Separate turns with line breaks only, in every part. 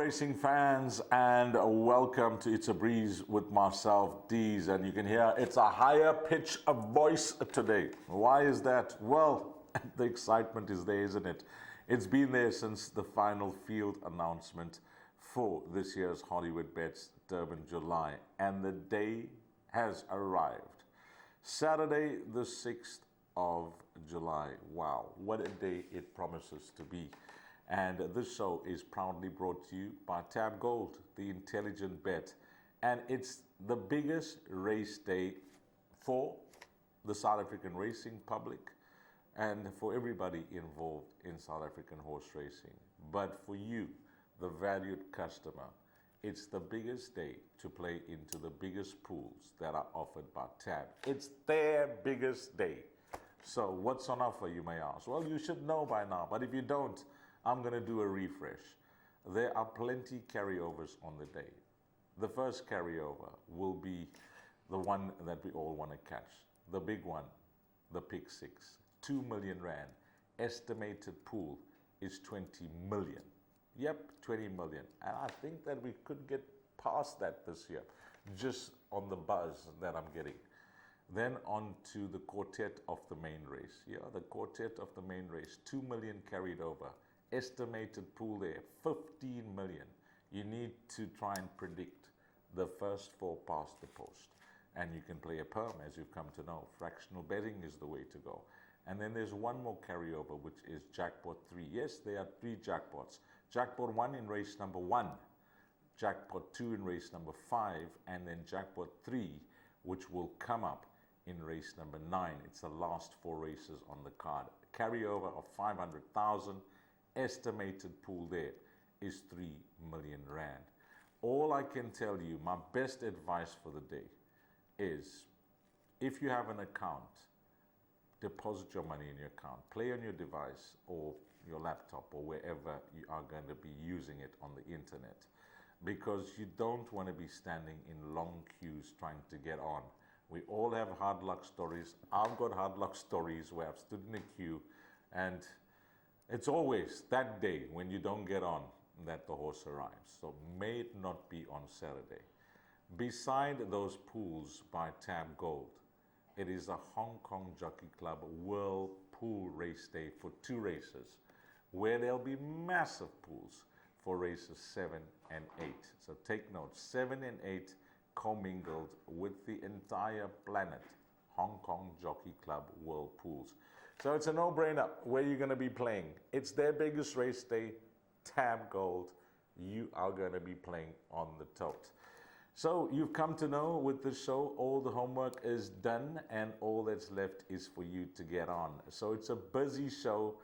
racing fans, and welcome to It's a Breeze with myself, Deez. And you can hear it's a higher pitch of voice today. Why is that? Well, the excitement is there, isn't it? It's been there since the final field announcement for this year's Hollywoodbets Durbanville, and the day has arrived. Saturday, the 6th of July. Wow, what a day it promises to be. And this show is proudly brought to you by Tab Gold, the intelligent bet. And it's the biggest race day for the South African racing public and for everybody involved in South African horse racing. But for you, the valued customer, it's the biggest day to play into the biggest pools that are offered by Tab. It's their biggest day. So what's on offer, you may ask? Well, you should know by now, but if you don't, I'm going to do a refresh. There are plenty carryovers on the day. The first carryover will be the one that we all want to catch. The big one, the pick six. 2 million rand. Estimated pool is 20 million. Yep, 20 million. And I think that we could get past that this year, just on the buzz that I'm getting. Then on to the quartet of the main race. Yeah, the quartet of the main race. 2 million carried over. Estimated pool there, 15 million. You need to try and predict the first four past the post. And you can play a perm, as you've come to know. Fractional betting is the way to go. And then there's one more carryover, which is jackpot 3. Yes, there are 3 jackpots. Jackpot 1 in race number 1, jackpot 2 in race number 5, and then jackpot 3, which will come up in race number 9. It's the last 4 races on the card. Carryover of 500,000. Estimated pool there is 3 million rand. All I can tell you, my best advice for the day is, if you have an account, deposit your money in your account, play on your device or your laptop or wherever you are going to be using it on the internet, because you don't want to be standing in long queues trying to get on. We all have hard luck stories. I've got hard luck stories where I've stood in a queue, and it's always that day when you don't get on that the horse arrives. So may it not be on Saturday. Beside those pools by Tab Gold, it is a Hong Kong Jockey Club World Pool Race Day for 2 races, where there'll be massive pools for races 7 and 8. So take note, 7 and 8 commingled with the entire planet Hong Kong Jockey Club World Pools. So it's a no-brainer where you're going to be playing. It's their biggest race day, Tab Gold. You are going to be playing on the tote. So you've come to know with the show, all the homework is done and all that's left is for you to get on. So it's a busy show.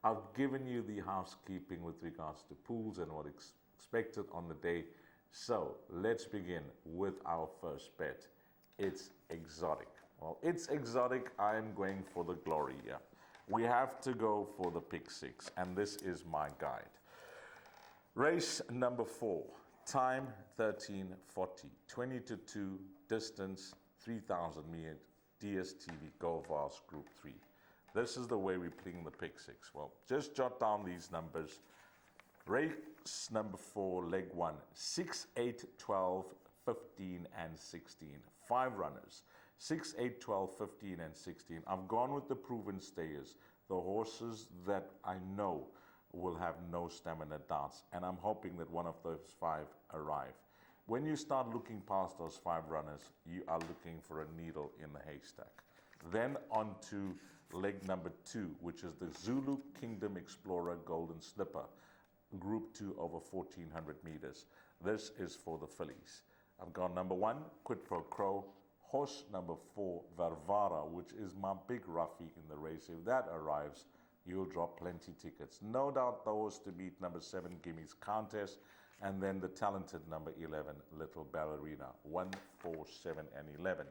I've given you the housekeeping with regards to pools and what expected on the day. So let's begin with our first bet. It's exotic. Well, it's exotic. I'm going for the glory here. We have to go for the pick 6, and this is my guide. Race number 4, time 13:40, 20 to 2, distance 3,000 meters, DSTV Gold Vars Group 3. This is the way we're playing the pick 6. Well, just jot down these numbers. Race number 4, leg 1, 6, 8, 12, 15, and 16. 5 runners. 6, 8, 12, 15, and 16. I've gone with the proven stayers, the horses that I know will have no stamina doubts, and I'm hoping that one of those 5 arrive. When you start looking past those 5 runners, you are looking for a needle in the haystack. Then on to leg number 2, which is the Zulu Kingdom Explorer Golden Slipper, Group 2 over 1,400 meters. This is for the fillies. I've got number 1, Quid Pro Quo. Horse number 4, Varvara, which is my big roughie in the race. If that arrives, you'll drop plenty tickets. No doubt the horse to beat number 7, Gimmy's Countess, and then the talented number 11, Little Ballerina. 1, 4, 7, and 11.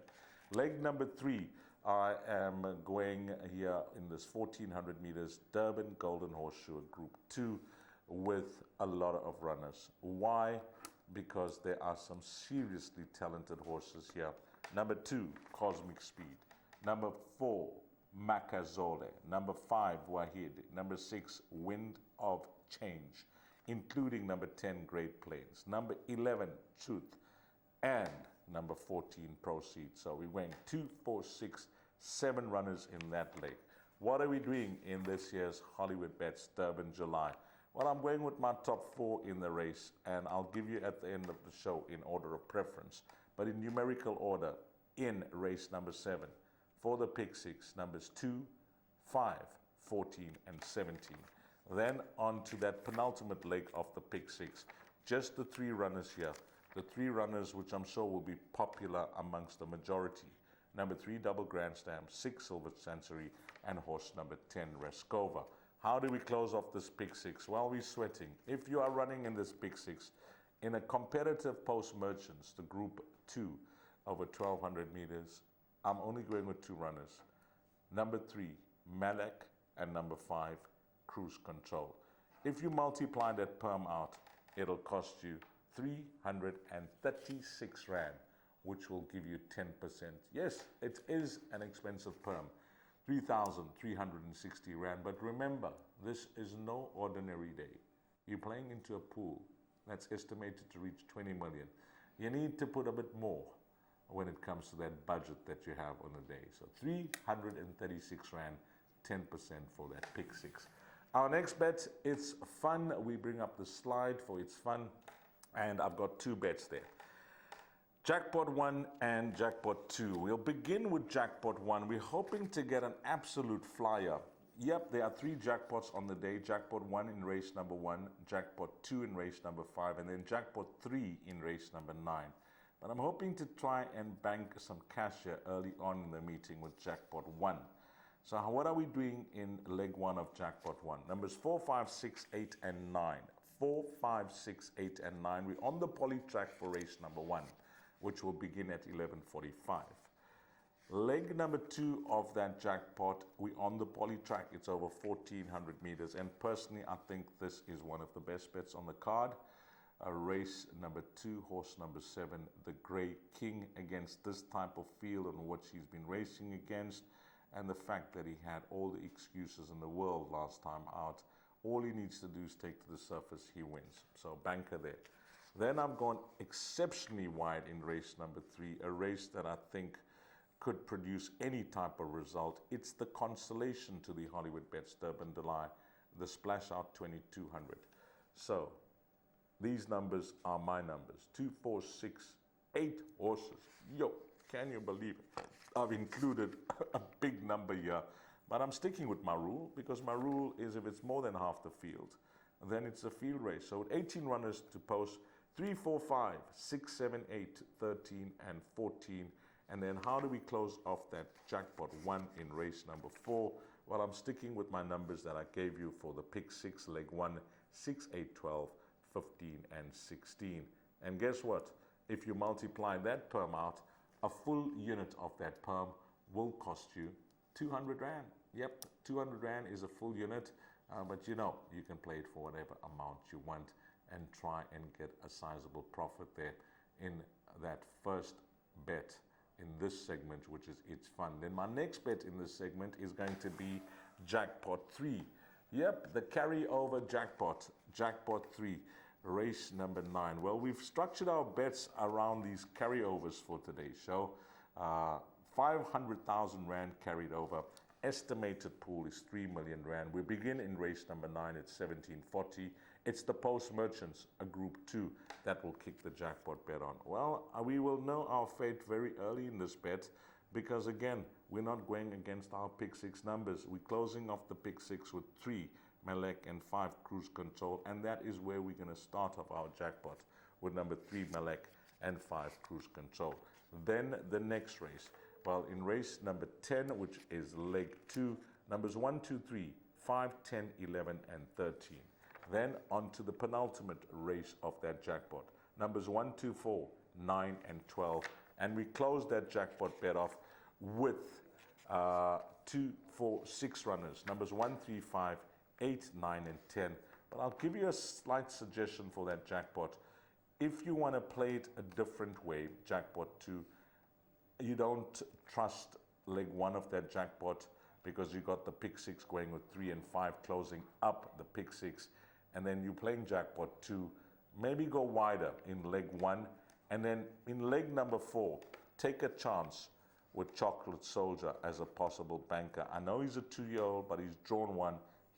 Leg number 3, I am going here in this 1,400 meters Durban Golden Horseshoe Group 2 with a lot of runners. Why? Because there are some seriously talented horses here. Number 2, Cosmic Speed. Number 4, Makazole. Number 5, Wahid. Number 6, Wind of Change. including number 10, Great Plains, number 11, Truth, and number 14, Proceed. So we're going 2, 4, 6, 7 runners in that leg. What are we doing in this year's Hollywoodbets Durban July? Well, I'm going with my top 4 in the race, and I'll give you at the end of the show in order of preference, but in numerical order in race number 7 for the pick 6, numbers 2, 5, 14, and 17. Then on to that penultimate leg of the pick 6, just the 3 runners here, the 3 runners which I'm sure will be popular amongst the majority. Number 3, Double Grand Slam, 6, Silver Chancery, and horse number 10, Reskova. How do we close off this pick 6? Well, we're sweating. If you are running in this pick 6 in a competitive post merchants, the group 2 over 1200 meters, I'm only going with 2 runners. Number 3, Malek, and number 5, Cruise Control. If you multiply that perm out, it'll cost you 336 Rand, which will give you 10%. Yes, it is an expensive perm, 3,360 Rand. But remember, this is no ordinary day. You're playing into a pool that's estimated to reach 20 million. You need to put a bit more when it comes to that budget that you have on a day. So 336 Rand, 10% for that pick 6. Our next bet, it's fun. We bring up the slide for it's fun, and I've got 2 bets there. Jackpot 1 and Jackpot 2. We'll begin with Jackpot 1. We're hoping to get an absolute flyer. Yep, there are 3 jackpots on the day. Jackpot 1 in race number 1, Jackpot 2 in race number 5, and then Jackpot 3 in race number 9. But I'm hoping to try and bank some cash here early on in the meeting with Jackpot 1. So what are we doing in leg 1 of Jackpot 1? Numbers 4, 5, 6, 8, and 9. 4, 5, 6, 8, and 9. We're on the poly track for race number 1, which will begin at 11:45. Leg number 2 of that jackpot, we're on the poly track. It's over 1,400 meters. And personally, I think this is one of the best bets on the card. Race number 2, horse number 7, the Grey King, against this type of field on which he's been racing against. And the fact that he had all the excuses in the world last time out, all he needs to do is take to the surface, he wins. So banker there. Then I've gone exceptionally wide in race number 3, a race that I think could produce any type of result. It's the consolation to the Hollywoodbets Durbanville, the Splash Out 2200. So these numbers are my numbers, 2, 4, 6, 8 horses. Yo, can you believe it? I've included a big number here, but I'm sticking with my rule, because my rule is if it's more than half the field, then it's a field race. So 18 runners to post, 3, 4, 5, 6, 7, 8, 13, and 14. And then how do we close off that jackpot 1 in race number 4? Well, I'm sticking with my numbers that I gave you for the pick 6, leg 1, 6, 8, 12, 15, and 16. And guess what? If you multiply that perm out, a full unit of that perm will cost you 200 Rand. Yep, 200 Rand is a full unit, but you know, you can play it for whatever amount you want and try and get a sizable profit there in that first bet in this segment, which is It's Fun. Then my next bet in this segment is going to be Jackpot 3. Yep, the carryover jackpot, Jackpot 3, race number 9. Well, we've structured our bets around these carryovers for today's show. 500,000 Rand carried over. Estimated pool is 3 million Rand. We begin in race number 9 at 1740. It's the Post Merchants, a group 2, that will kick the jackpot bet on. Well, we will know our fate very early in this bet, because again, we're not going against our pick 6 numbers. We're closing off the pick 6 with 3 Malek and 5 Cruise Control, and that is where we're going to start off our jackpot, with number 3 Malek and 5 Cruise Control. Then the next race. Well, in race number 10, which is leg 2, numbers 1, 2, 3, 5, 10, 11, and 13. Then on to the penultimate race of that jackpot, numbers 1, 2, 4, 9, and 12. And we close that jackpot bet off with 2, 4, 6 runners, numbers 1, 3, 5, 8, 9, and 10. But I'll give you a slight suggestion for that jackpot. If you want to play it a different way, jackpot 2, you don't trust leg 1 of that jackpot, because you got the pick 6 going with 3 and 5 closing up the pick 6, and then you're playing jackpot 2, maybe go wider in leg 1, and then in leg number 4, take a chance with Chocolate Soldier as a possible banker. I know he's a 2-year-old, but he's drawn 1.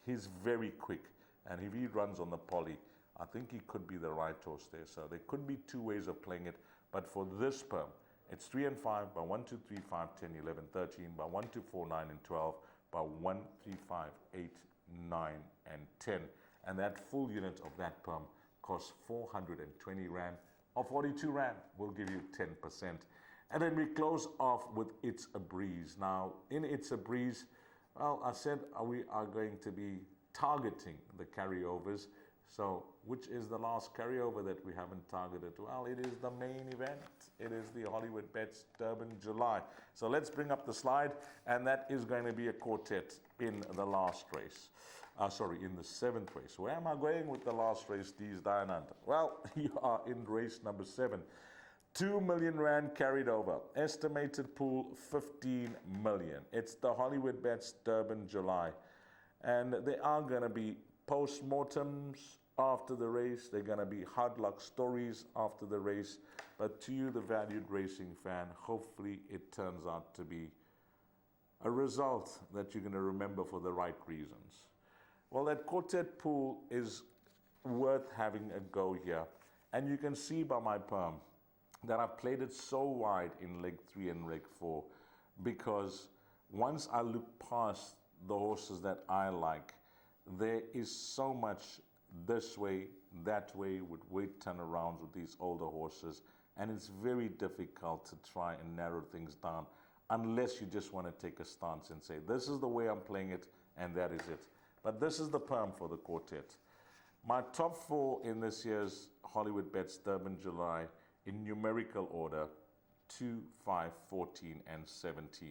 He's very quick, and if he runs on the poly, I think he could be the right horse there. So there could be 2 ways of playing it, but for this perm, it's 3 and 5 by 1, 2, 3, 5, 10, 11, 13 by 1, 2, 4, 9, and 12 by 1, 3, 5, 8, 9, and 10. And that full unit of that perm costs 420 Rand, or 42 Rand will give you 10%. And then we close off with It's a Breeze. Now, in It's a Breeze, well, I said we are going to be targeting the carryovers. So, which is the last carryover that we haven't targeted? Well, it is the main event. It is the Hollywoodbets Durban July. So let's bring up the slide, and that is going to be a quartet in the last race. In the 7th race. Where am I going with the last race, Deez Dianant? Well, you are in race number 7. 2 million Rand carried over. Estimated pool 15 million. It's the Hollywoodbets Durban July. And there are going to be post-mortems after the race. They're going to be hard luck stories after the race. But to you, the valued racing fan, hopefully it turns out to be a result that you're going to remember for the right reasons. Well, that quartet pool is worth having a go here. And you can see by my perm that I've played it so wide in leg 3 and leg 4, because once I look past the horses that I like, there is so much this way, that way, with weight turnarounds with these older horses, and it's very difficult to try and narrow things down unless you just want to take a stance and say, this is the way I'm playing it, and that is it. But this is the perm for the quartet. My top 4 in this year's Hollywoodbets Durban July in numerical order, 2, 5, 14, and 17.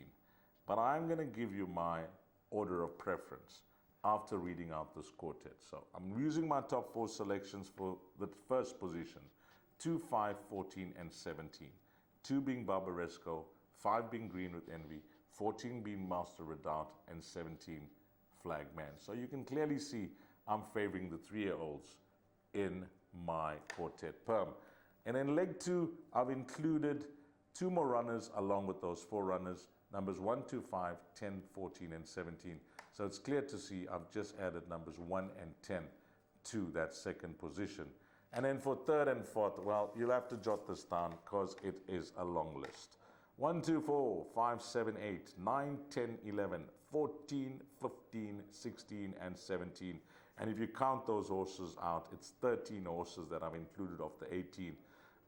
But I'm going to give you my order of preference after reading out this quartet. So I'm using my top 4 selections for the first position, 2, 5, 14, and 17. 2 being Barbaresco, 5 being Green with Envy, 14 being Master Redoubt, and 17 Flagman. So you can clearly see I'm favoring the 3-year-olds in my quartet perm. And in leg 2, I've included 2 more runners along with those 4 runners, numbers 1, 2, 5, 10, 14, and 17. So it's clear to see I've just added numbers 1 and 10 to that second position. And then for 3rd and 4th, well, you'll have to jot this down because it is a long list. 1, 2, 4, 5, 7, 8, 9, 10, 11, 14, 15, 16, and 17. And if you count those horses out, it's 13 horses that I've included of the 18.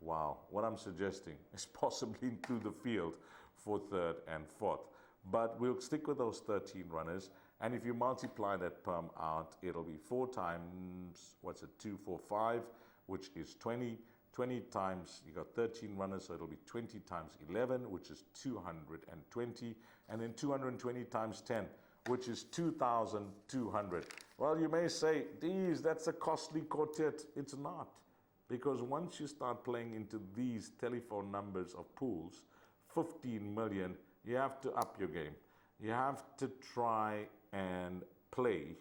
Wow, what I'm suggesting is possibly include the field for 3rd and 4th. But we'll stick with those 13 runners. And if you multiply that perm out, it'll be 4 times, 2, 4, 5, which is 20. 20 times, you got 13 runners, so it'll be 20 times 11, which is 220. And then 220 times 10, which is 2,200. Well, you may say, Deez, that's a costly quartet. It's not. Because once you start playing into these telephone numbers of pools, 15 million, you have to up your game. You have to try and play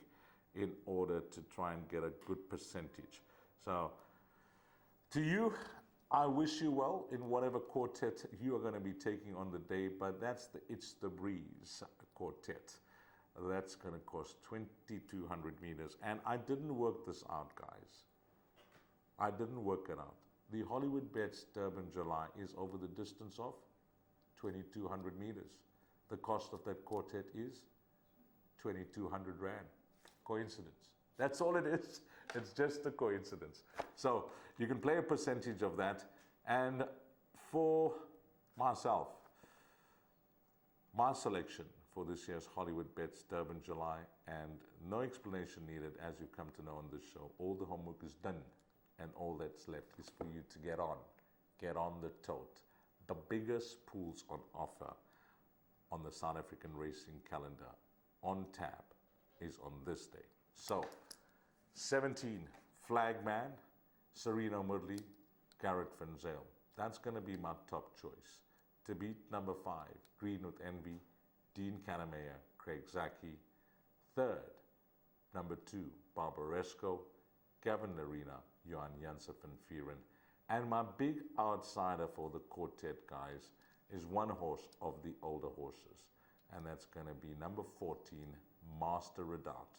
in order to try and get a good percentage. So, to you, I wish you well in whatever quartet you are going to be taking on the day, but that's the It's the Breeze quartet. That's going to cost 2,200 meters. And I didn't work this out, guys. I didn't work it out. The Hollywoodbets Durban July is over the distance of 2,200 meters. The cost of that quartet is 2,200 Rand. Coincidence. That's all it is. It's just a coincidence. So you can play a percentage of that. And for myself, my selection for this year's Hollywoodbets Durban July, and no explanation needed as you come to know on this show. All the homework is done. And all that's left is for you to get on the tote. The biggest pools on offer on the South African racing calendar on tap is on this day. So, 17, Flagman, Sereno Mudley, Garrett Van Zyl. That's going to be my top choice. To beat number 5, Green with Envy, Dean Kannemeyer, Craig Zaki. 3rd, number 2, Barbaresco, Gavin Arena, Johan Janssen van Vieren. And my big outsider for the quartet, guys, is one horse of the older horses. And that's going to be number 14, Master Redoubt.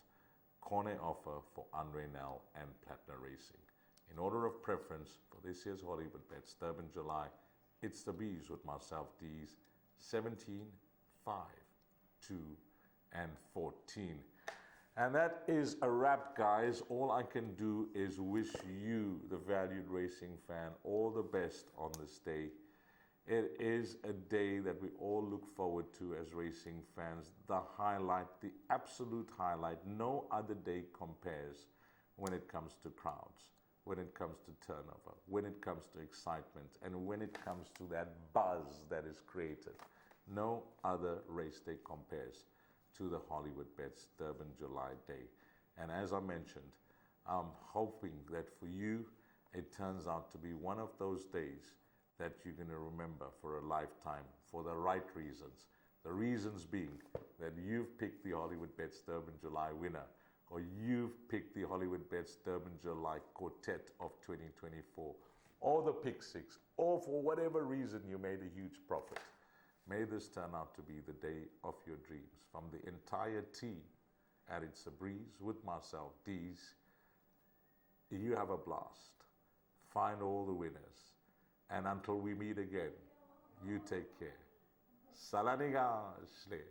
Corner offer for Andre Nel and Platinum Racing. In order of preference for this year's Hollywoodbets Durban July, it's the Bees with myself, Deez, 17, 5, 2, and 14. And that is a wrap, guys. All I can do is wish you, the valued racing fan, all the best on this day. It is a day that we all look forward to as racing fans. The highlight, the absolute highlight. No other day compares when it comes to crowds, when it comes to turnover, when it comes to excitement, and when it comes to that buzz that is created. No other race day compares to the Hollywoodbets Durban July day. And as I mentioned, I'm hoping that for you, it turns out to be one of those days that you're going to remember for a lifetime for the right reasons. The reasons being that you've picked the Hollywoodbets Durban July winner, or you've picked the Hollywoodbets Durban July quartet of 2024, or the pick six, or for whatever reason you made a huge profit. May this turn out to be the day of your dreams. From the entire team at It's a Breeze with myself, Deez, you have a blast. Find all the winners. And until we meet again, you take care. Salaniga Shle.